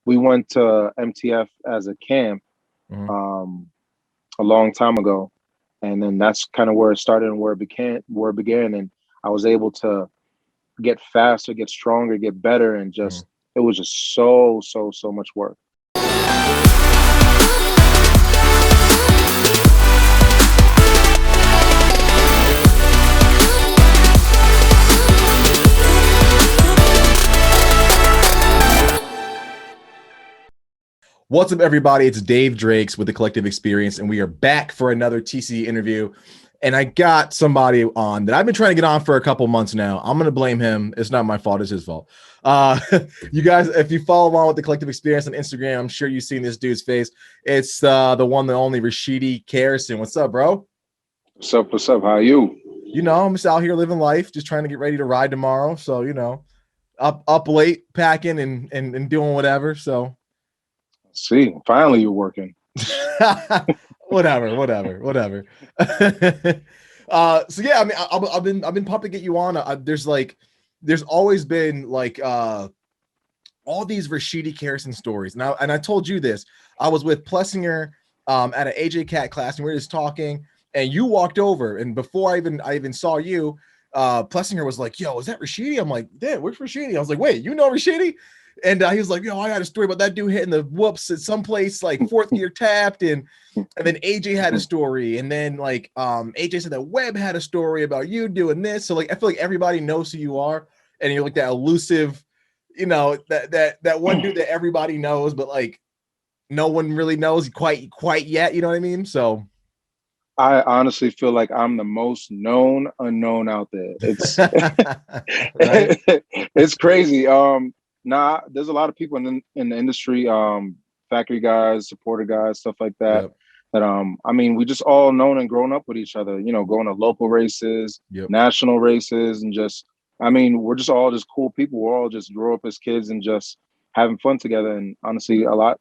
We went to MTF as a camp Mhm. um, a long time ago, and then that's kind of where it started and where it began, and I was able to get faster, get stronger, get better, and Mhm. just it was just so much work. What's up, everybody? It's Dave Drakes with the Collective Experience, and we are back for another TC interview. And I got somebody on that I've been trying to get on for a couple months now. I'm going to blame him. It's not my fault. It's his fault. Uh, you guys, if you follow along with the Collective Experience on Instagram, I'm sure you've seen this dude's face. It's the one, the only Rashidi Kerrison. What's up, bro? What's up? What's up? How are you? I'm just out here living life, just trying to get ready to ride tomorrow. So, up late, packing and doing whatever. So See, finally you're working. whatever. So yeah, I mean, I've been pumping to get you on. There's always been all these Rashidi Kerrison stories. And I told you this. I was with Plessinger at an AJ Cat class, and we were just talking, and you walked over, and before I even saw you, Plessinger was like, "Yo, is that Rashidi?" I'm like, "Yeah, where's Rashidi?" I was like, "Wait, you know Rashidi?" And he was like, "Yo, I got a story about that dude hitting the whoops at some place like fourth gear tapped," and then AJ had a story, and then AJ said that Webb had a story about you doing this. So like I feel like everybody knows who you are, and you're like that elusive, that one dude that everybody knows, but like no one really knows quite yet. You know what I mean? So I honestly feel like I'm the most known unknown out there. It's right? it's crazy. Nah, there's a lot of people in the industry, factory guys, supporter guys, stuff like that. Yep. That I mean, we just all known and grown up with each other. Going to local races, Yep. national races, and just I mean, we're just all just cool people. We're all just grew up as kids and just having fun together. And honestly, a lot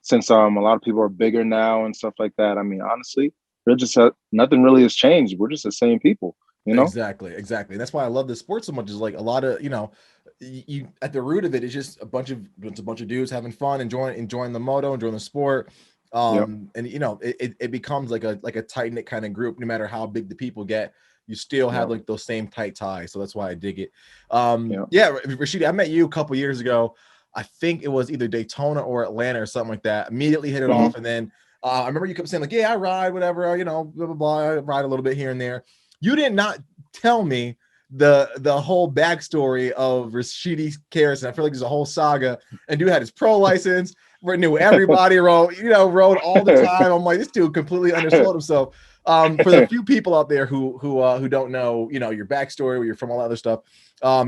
since a lot of people are bigger now and stuff like that. I mean, honestly, we're just nothing really has changed. We're just the same people, you know. Exactly. That's why I love this sport so much. Is like a lot of you at the root of it is just a bunch of dudes having fun, enjoying the moto, enjoying the sport. Yep. And it becomes like a tight knit kind of group. No matter how big the people get, you still have Yep. like those same tight ties. So that's why I dig it. Yep. Yeah, Rashidi, I met you a couple years ago. I think it was either Daytona or Atlanta or something like that. Immediately hit it Hmm. off, and then I remember you kept saying like, "Yeah, I ride, whatever, blah blah blah. I ride a little bit here and there." You did not tell me the whole backstory of Rashidi Kerrison. I feel like there's a whole saga. And dude had his pro license, knew everybody, rode all the time. I'm like, this dude completely undersold himself. For the few people out there who don't know, your backstory, where you're from, all that other stuff.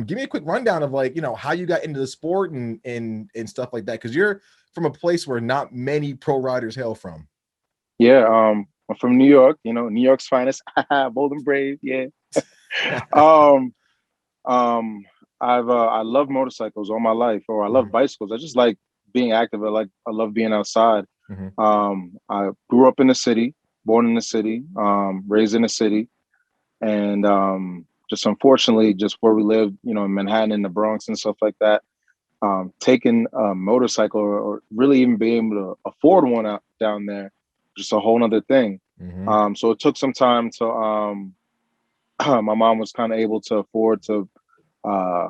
Give me a quick rundown of how you got into the sport and stuff like that, because you're from a place where not many pro riders hail from. Yeah. I'm from New York. New York's finest. Bold and brave. Yeah. Um. Um. I love motorcycles all my life, or I love Mhm, bicycles. I just like being active. I love being outside. mhm. I grew up in the city, born in the city, raised in the city, and just unfortunately, just where we lived, in Manhattan, in the Bronx, and stuff like that. Taking a motorcycle or really even being able to afford one out down there, just a whole nother thing. Mhm. So it took some time to my mom was kind of able to afford to uh,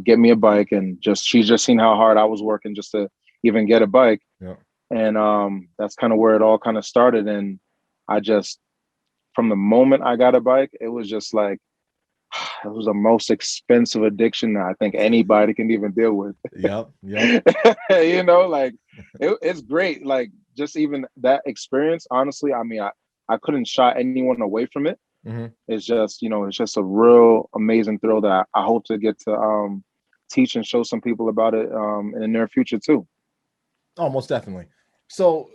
get me a bike, and just she's just seen how hard I was working just to even get a bike, Yeah. and that's kind of where it all kind of started. And I just from the moment I got a bike, it was just like it was the most expensive addiction that I think anybody can even deal with. Yep. Yep. Like it's great. Like just even that experience, honestly, I mean, I couldn't shy anyone away from it. Mhm. It's just a real amazing thrill that I hope to get to teach and show some people about it in the near future too. Oh, most definitely. So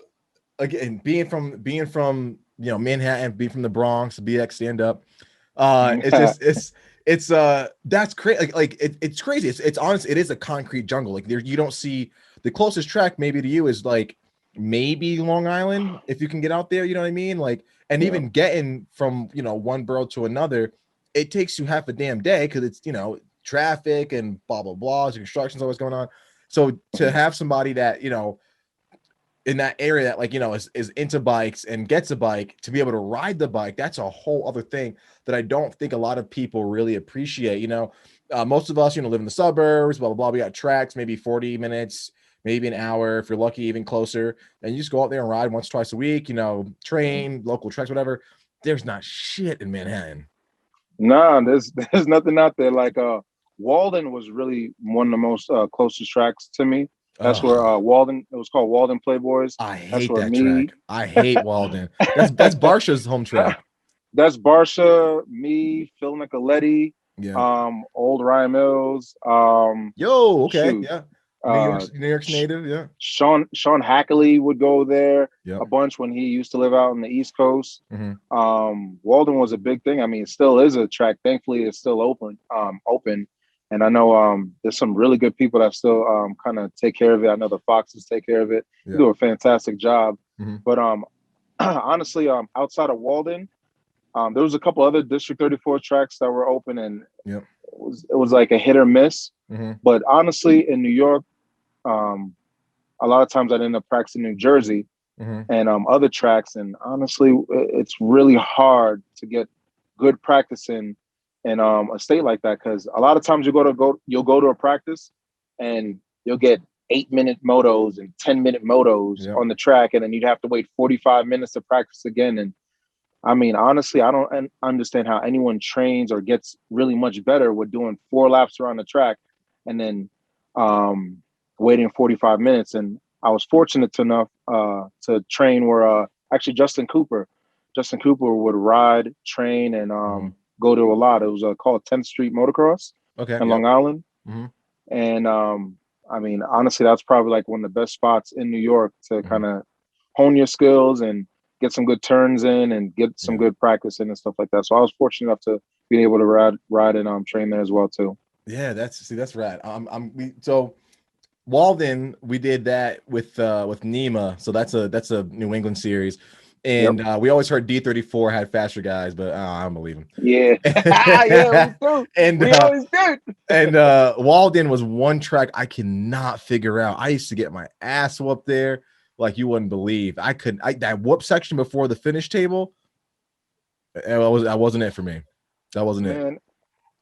again, being from Manhattan, being from the Bronx, BX stand up, it's just it's that's crazy. It's crazy. It's honest. It is a concrete jungle. Like there, you don't see the closest track maybe to you is like maybe Long Island if you can get out there. You know what I mean? Like, and Yeah. even getting from one borough to another, it takes you half a damn day because it's traffic and blah blah blah. So construction's always going on. So to have somebody that, you know, in that area that, like, you know, is into bikes and gets a bike, to be able to ride the bike, that's a whole other thing that I don't think a lot of people really appreciate. You know, most of us, you know, live in the suburbs, blah blah blah. We got tracks, maybe 40 minutes, maybe an hour if you're lucky, even closer, and you just go out there and ride once, twice a week, you know, train, local tracks, whatever. There's not shit in Manhattan. Nah, there's nothing out there. Like Walden was really one of the most closest tracks to me. That's where Oh, Walden. It was called Walden Playboys. I That's hate where that me. track. I hate Walden. That's Barsha's home track. That's Barsha, me, Phil Nicoletti, Yeah. old Ryan Mills, Yo, okay, shoot, yeah. uh, New York's Sh- native, yeah. Sean Hackley would go there Yep. a bunch when he used to live out on the East Coast. Mhm. Walden was a big thing. I mean, it still is a track. Thankfully, it's still open. And I know there's some really good people that still kind of take care of it. I know the Foxes take care of it. They Yeah. do a fantastic job. Mhm. But honestly, outside of Walden, there was a couple other District 34 tracks that were open, and Yep. it was like a hit or miss. Mhm. But honestly, in New York, um, a lot of times I'd end up practicing New Jersey Mhm. and other tracks, and honestly, it's really hard to get good practice in a state like that, because a lot of times you'll go to a practice and you'll get 8-minute motos and 10-minute motos Yep. on the track, and then you'd have to wait 45 minutes to practice again. And I mean, honestly, I don't understand how anyone trains or gets really much better with doing 4 laps around the track and then um, waiting 45 minutes. And I was fortunate enough to train where actually Justin Cooper would ride, train, and Mhm. go to a lot. It was called 10th Street Motocross Okay, in yep. Long Island. Mhm. And I mean, honestly, that's probably like one of the best spots in New York to Mhm. kind of hone your skills and get some good turns in and get some Yeah. good practice in and stuff like that. So I was fortunate enough to be able to ride and train there as well too. Yeah, that's rad. So Walden, we did that with Nima. So that's a New England series. Yep. And we always heard D34 had faster guys, but I don't believe him. Yeah. Yeah, we do. and We always did. Walden was one track I cannot figure out. I used to get my ass whooped there like you wouldn't believe. That whoop section before the finish table, that wasn't it for me. That wasn't it. Man,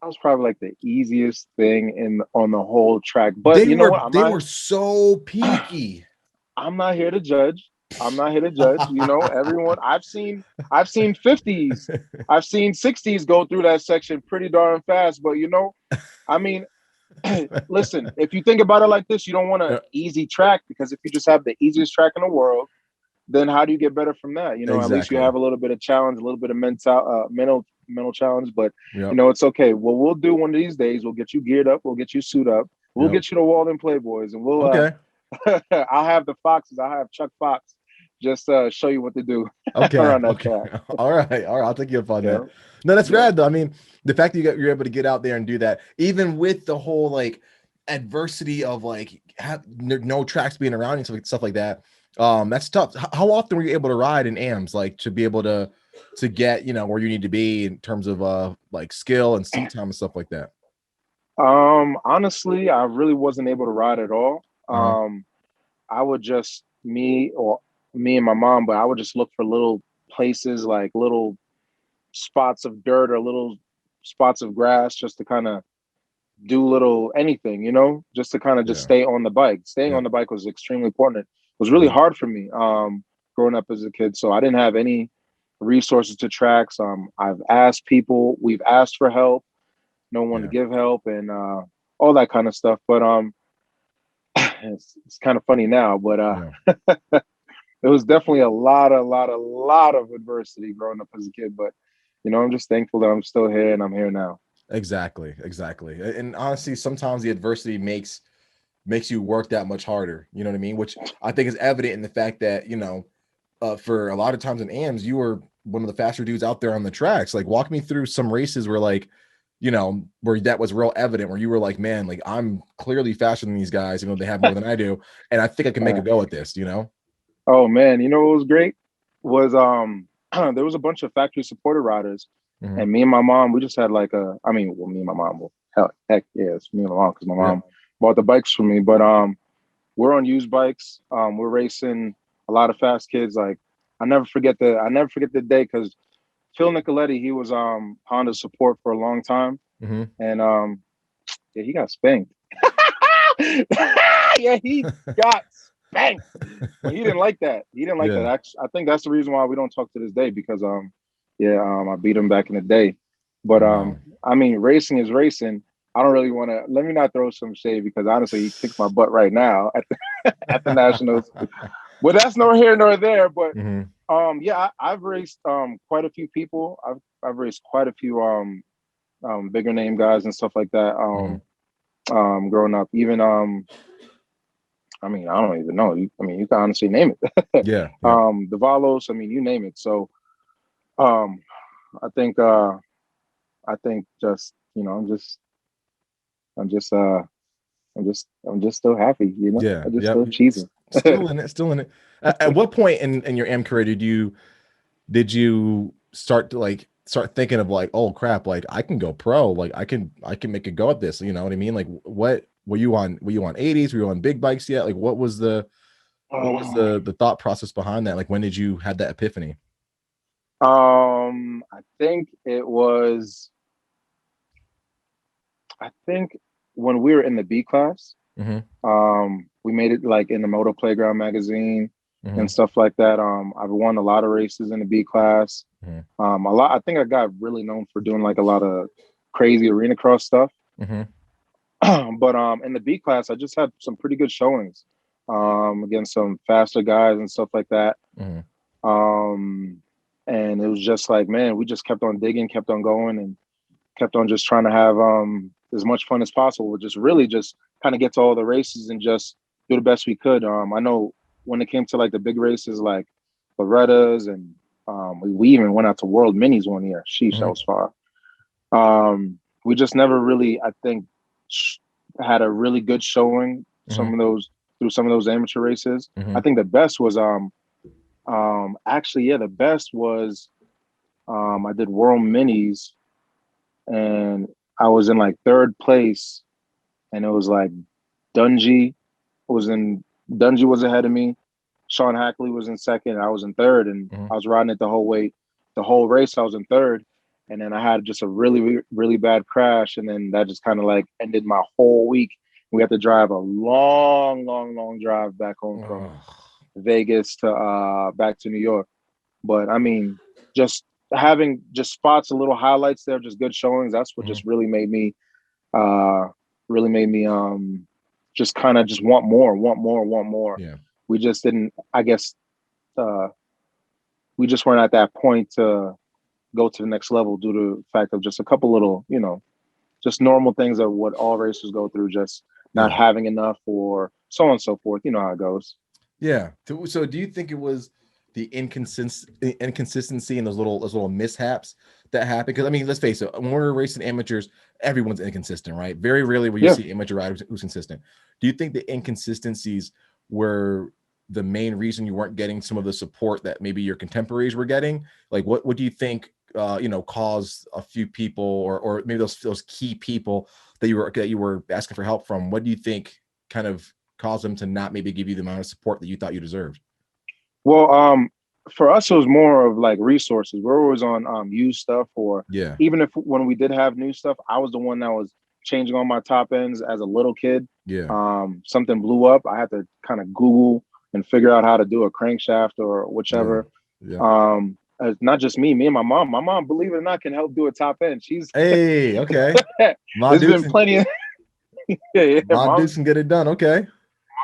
that was probably like the easiest thing on the whole track. But They you know were what? they were so peaky. I'm not here to judge. I'm not here to judge. You know, everyone I've seen 50s, I've seen 60s go through that section pretty darn fast. But you know, I mean, listen, if you think about it like this, you don't want an Yeah, easy track, because if you just have the easiest track in the world, then how do you get better from that? You know, at least you exactly. have a little bit of challenge, a little bit of mental challenge. But you Yep. know, it's okay. What we'll do one of these days, we'll get you geared up, we'll get you suit up, we'll Yep. get you to Walden Playboys, and we'll Okay. I'll have the Foxes, I'll have Chuck Fox just show you what to do Okay. around that Okay. track. All right. All right. I'll take you up on that. Yeah, No, that's yeah, rad though. I mean, the fact that you're able to get out there and do that, even with the whole like adversity of like no tracks being around and stuff like that. That's tough. How often were you able to ride in AMs, like to be able to get, you know, where you need to be in terms of like skill and seat time and stuff like that? Honestly, I really wasn't able to ride at all. Uh-huh. I would just me and my mom, but I would just look for little places, like little spots of dirt or little spots of grass, just to kind of do little anything, you know, just to kind of just Yeah. stay on the bike. Staying Yeah. on the bike was extremely important. It was really Mhm. hard for me growing up as a kid, so I didn't have any resources to tracks. I've asked people, we've asked for help, no one to Yeah. give help, and all that kind of stuff. But it's kind of funny now, but Yeah. it was definitely a lot of adversity growing up as a kid. But you know, I'm just thankful that I'm still here and I'm here now. Exactly. Exactly. And honestly, sometimes the adversity makes you work that much harder. You know what I mean? Which I think is evident in the fact that, you know, for a lot of times in AMs, you were one of the faster dudes out there on the tracks. Like, walk me through some races where, like, you know, where that was real evident, where you were like, man, like, I'm clearly faster than these guys, even though they have more than I do. And I think I can make a Uh, go at this, you know? oh man, you know what was great was there was a bunch of factory supported riders, Mhm. and me and my mom, we just had like me and my mom, well, heck yes, me and my mom, because my Yeah. mom bought the bikes for me. But we're on used bikes. We're racing a lot of fast kids. Like I never forget the day because Phil Nicoletti, he was Honda support for a long time, Mm-hmm. and yeah, he got spanked. Yeah, he got spanked. But he didn't like that. He didn't like that. Yeah. I think that's the reason why we don't talk to this day because yeah, I beat him back in the day. But Oh no. I mean, racing is racing. I don't really want to. Let me not throw some shade because honestly, he kicks my butt right now at at the nationals. But that's nor here nor there. But Mm-hmm. yeah, I've raced quite a few people. I've raced quite a few bigger name guys and stuff like that. Mm-hmm. Growing up, even I mean, I don't even know. I mean, you can honestly name it. Yeah. Yeah. The Valos, I mean, you name it. So um I think just, I'm just I'm just still happy, Yeah. I'm just Yep. still cheesing. Still in it. Still in it. At what point in your M career did you start to like start thinking of like, oh crap, like I can go pro, like I can make a go at this, you know what I mean? Like what were you on 80s? Were you on big bikes yet? Like what was the thought process behind that? Like when did you have that epiphany? I think it was I think when we were in the B class, Mm-hmm. we made it like in the Moto Playground magazine Mm-hmm. and stuff like that. I've won a lot of races in the B class. Mm-hmm. A lot. I think I got really known for doing like a lot of crazy arena cross stuff. Mm-hmm. But in the B class, I just had some pretty good showings against some faster guys and stuff like that. Mm-hmm. Um, and it was just like, man, we just kept on digging, kept on going, and kept on just trying to have as much fun as possible. Just really just kind of get to all the races and just do the best we could. I know when it came to like the big races like Loretta's and we even went out to World Minis one year. Sheesh, that Mm-hmm. was far. We just never really, I think, had a really good showing. Mm-hmm. Some of those through some of those amateur races. Mm-hmm. I think the best was actually, yeah, the best was I did World Minis and I was in like third place, and it was like Dungy was in Dungy was ahead of me. Sean Hackley was in second. I was in third, and Mm-hmm. I was riding it the whole race. I was in third, and then I had just a really, really bad crash, and then that just kind of like ended my whole week. We had to drive a long, long, long drive back home from Oh, Vegas to back to New York. But I mean, just having just spots, a little highlights there, just good showings. That's what mm-hmm. just uh really made me just kind of just want more, want more, want more. Yeah. We just didn't, I guess, uh we just weren't at that point to go to the next level due to the fact of just a couple little, just normal things of what all racers go through, just not Yeah. having enough or so on and so forth. You know how it goes. Yeah. So do you think it was the inconsistency and those little mishaps that happen? Because I mean, let's face it, when we're racing amateurs, everyone's inconsistent, right? Very rarely will you Yeah. see amateur riders who's consistent. Do you think the inconsistencies were the main reason you weren't getting some of the support that maybe your contemporaries were getting? Like what do you think caused a few people or maybe those key people that you were asking for help from? What do you think kind of cause them to not maybe give you the amount of support that you thought you deserved? Well, for us, it was more of like resources. We're always on used stuff, or Yeah. even if when we did have new stuff, I was the one that was changing on my top ends as a little kid. Yeah. Something blew up. I had to kind of Google and figure out how to do a crankshaft or Yeah. whichever. Yeah. Not just me and my mom. My mom, believe it or not, can help do a top end. She's Hey, okay. My there's dudes been can plenty of yeah. my dudes can get it done. Okay.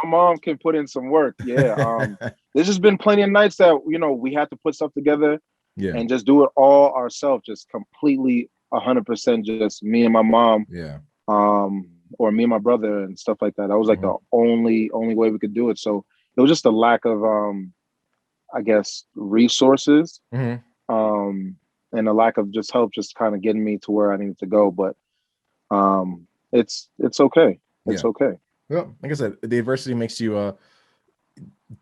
My mom can put in some work. Yeah. There's just been plenty of nights that we had to put stuff together Yeah. and just do it all ourselves, just completely 100%, just me and my mom, Yeah. or me and my brother and stuff like that. That was like Mhm. the only way we could do it. So it was just a lack of I guess resources, Mhm. um, and a lack of just help, just kind of getting me to where I needed to go. But it's okay. It's Yeah. okay. Well, like I said, the adversity makes you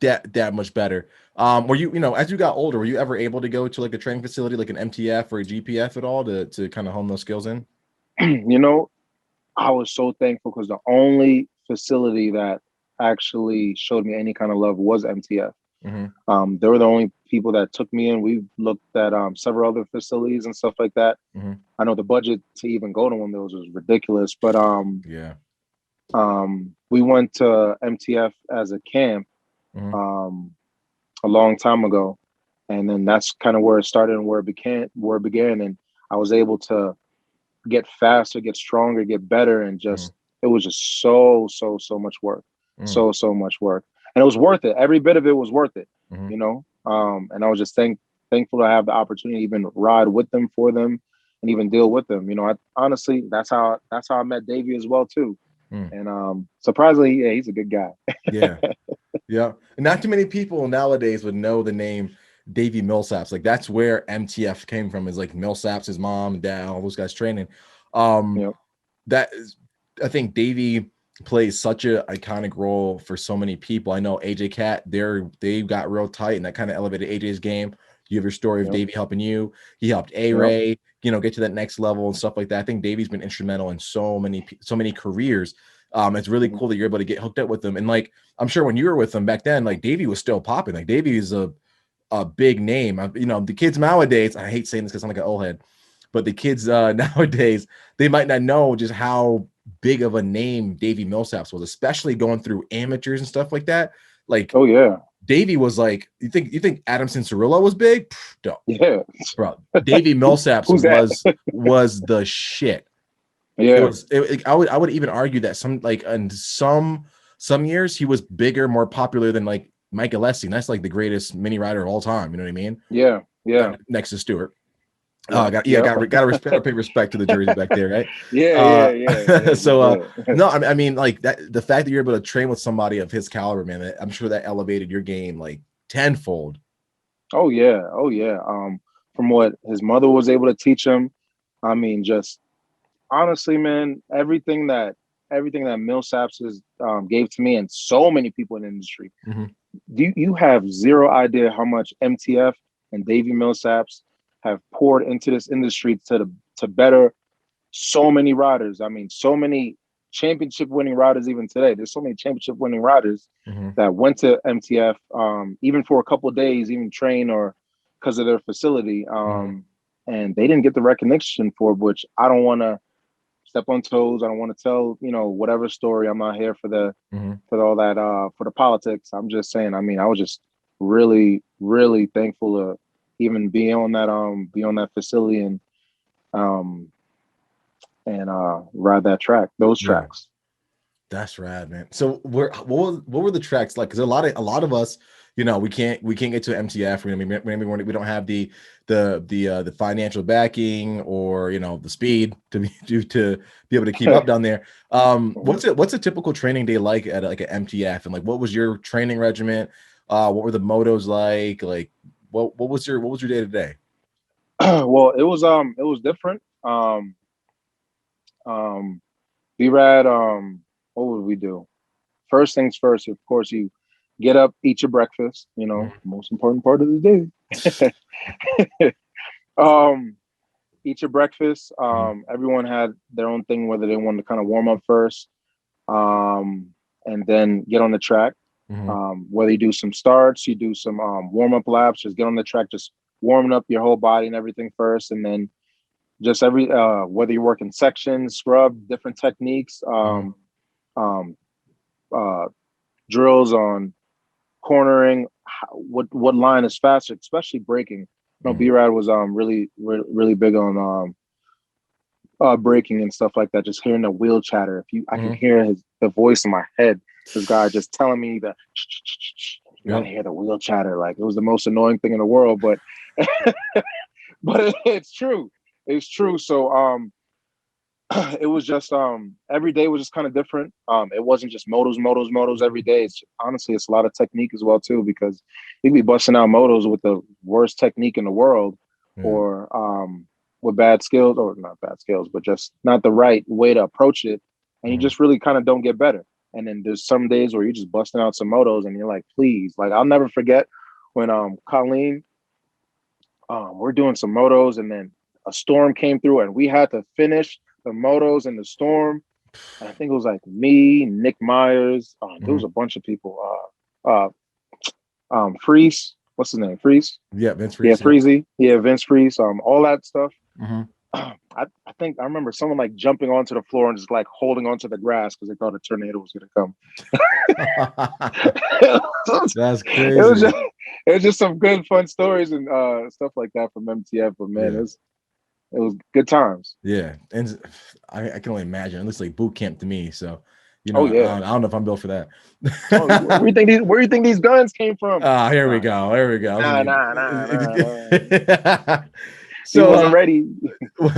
that much better. Were you as you got older, were you ever able to go to like a training facility like an MTF or a GPF at all to kind of hone those skills in? you know, I was so thankful because the only facility that actually showed me any kind of love was MTF. Mm-hmm. They were the only people that took me in. We looked at several other facilities and stuff like that. Mm-hmm. I know the budget to even go to one of those was ridiculous, but Yeah. we went to MTF as a camp Mm-hmm. um, a long time ago, and then that's kind of where it started and where it began, and I was able to get faster, get stronger, get better, and Mm-hmm. just it was just so much work, Mm-hmm. so much work, and it was worth it. Every bit of it was worth it, Mm-hmm. you know. And I was just thankful to have the opportunity to even ride with them, for them, and even deal with them. You know, honestly, that's how I met Davey as well too. Mm. And surprisingly, yeah, he's a good guy. Yeah. Yeah. And not too many people nowadays would know the name Davey Millsaps. Like that's where MTF came from, is like Millsaps, his mom and dad, all those guys training. Um, You that is, I think Davey plays such a iconic role for so many people. I know AJ Cat, they got real tight, and that kind of elevated AJ's game. You have your story of know, Davey helping you. He helped A you know, Ray, get to that next level and stuff like that. I think Davey's been instrumental in so many careers. It's really mhm. cool that you're able to get hooked up with them. And like, I'm sure when you were with them back then, like Davey was still popping. Like Davey is a big name. The kids nowadays, I hate saying this because I'm like an old head, but the kids nowadays, they might not know just how big of a name Davey Millsaps was, especially going through amateurs and stuff like that. Like Oh yeah, Davey was like, you think Adamson Cirillo was big? Pff, don't, yeah. bro. Davey Millsaps Who's that? was the shit. It Yeah, was. I would even argue that some like in some years he was bigger, more popular than like Mike Alessi. And that's like the greatest mini rider of all time. You know what I mean? yeah, yeah, Next to Stewart. yep, Got yep. to pay respect to the Jersey back there, right? Yeah, yeah, yeah, yeah. You So did. no, I mean like that. The fact that you're able to train with somebody of his caliber, man, I'm sure that elevated your game like tenfold. Oh yeah, oh yeah. From what his mother was able to teach him, I mean, just honestly, man, everything that Millsaps has gave to me and so many people in the industry. Mm-hmm. You have zero idea how much MTF and Davey Millsaps have poured into this industry to better so many riders. I mean, so many championship winning riders even today. There's so many championship winning riders Mm-hmm. that went to MTF even for a couple of days, even train or because of their facility. Mm-hmm. And they didn't get the recognition for it, which I don't want to step on toes. I don't want to tell, whatever story. I'm not here Mm-hmm. for all that for the politics. I'm just saying, I mean, I was just really, really thankful to even be on that facility um and ride those Yeah. tracks. That's rad, man. So what were the tracks like? Because a lot of us, we can't get to MTF. We don't have the financial backing or the speed to be able to keep up down there. What's a typical training day like at like an MTF, and like what was your training regimen? What were the motos like? Like what was your day to day? Well, it was different. Um B-Rad, what would we do? First things first, of course, you get up, eat your breakfast, most important part of the day. um, Eat your breakfast. Everyone had their own thing, whether they wanted to kind of warm up first, and then get on the track. Mm-hmm. Whether you do some starts, you do some warm up laps, just get on the track, just warming up your whole body and everything first, and then just whether you're working sections, scrub, different techniques, Mm-hmm. um, uh, drills on cornering, what line is faster, especially braking. Mm-hmm. B-Rad was really big on braking and stuff like that. Just hearing the wheel chatter. I can Mm-hmm. hear the voice in my head. This guy just telling me that you gotta Yep. hear the wheel chatter. Like it was the most annoying thing in the world, but but it's true. It's true. So it was just every day was just kind of different. It wasn't just motos every day. It's a lot of technique as well too, because you would be busting out motos with the worst technique in the world, Yeah. or with bad skills, or not bad skills, but just not the right way to approach it, and you Mm-hmm. just really kind of don't get better. And then there's some days where you're just busting out some motos and you're like, please, like I'll never forget when Colleen, we're doing some motos, and then a storm came through and we had to finish the motos in the storm. I think it was like me, Nick Myers. There was Mhm. a bunch of people. Freeze. What's his name? Freeze. Yeah, Vince Yeah, Reese. Yep. Freezy. Yeah, Vince Freeze. All that stuff. Mhm. I think I remember someone like jumping onto the floor and just like holding onto the grass because they thought a tornado was going to come. That's it was crazy. just it was just some good fun stories and stuff like that from MTF. But man, Yeah. it was good times. Yeah. And I can only imagine. It looks like boot camp to me. So, Oh yeah. I don't know if I'm built for that. Oh, where do you think these guns came from? Ah, here we Nah, go. Here we go. I was nah, gonna nah, nah, nah, nah. be... He So, wasn't ready.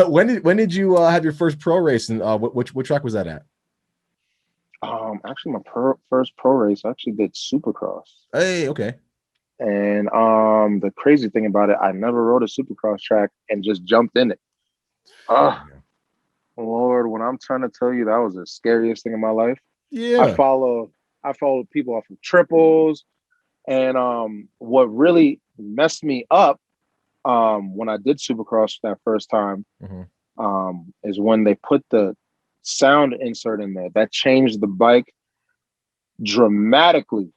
when did you have your first pro race, and which track was that at? Actually, my first pro race I actually did Supercross, Hey, okay. and the crazy thing about it, I never rode a Supercross track and just jumped in it. Oh Lord, when I'm trying to tell you that was the scariest thing in my life. I Yeah. follow I followed people off of triples, and what really messed me up when I did Supercross that first time Mhm. is when they put the sound insert in there. That changed the bike dramatically.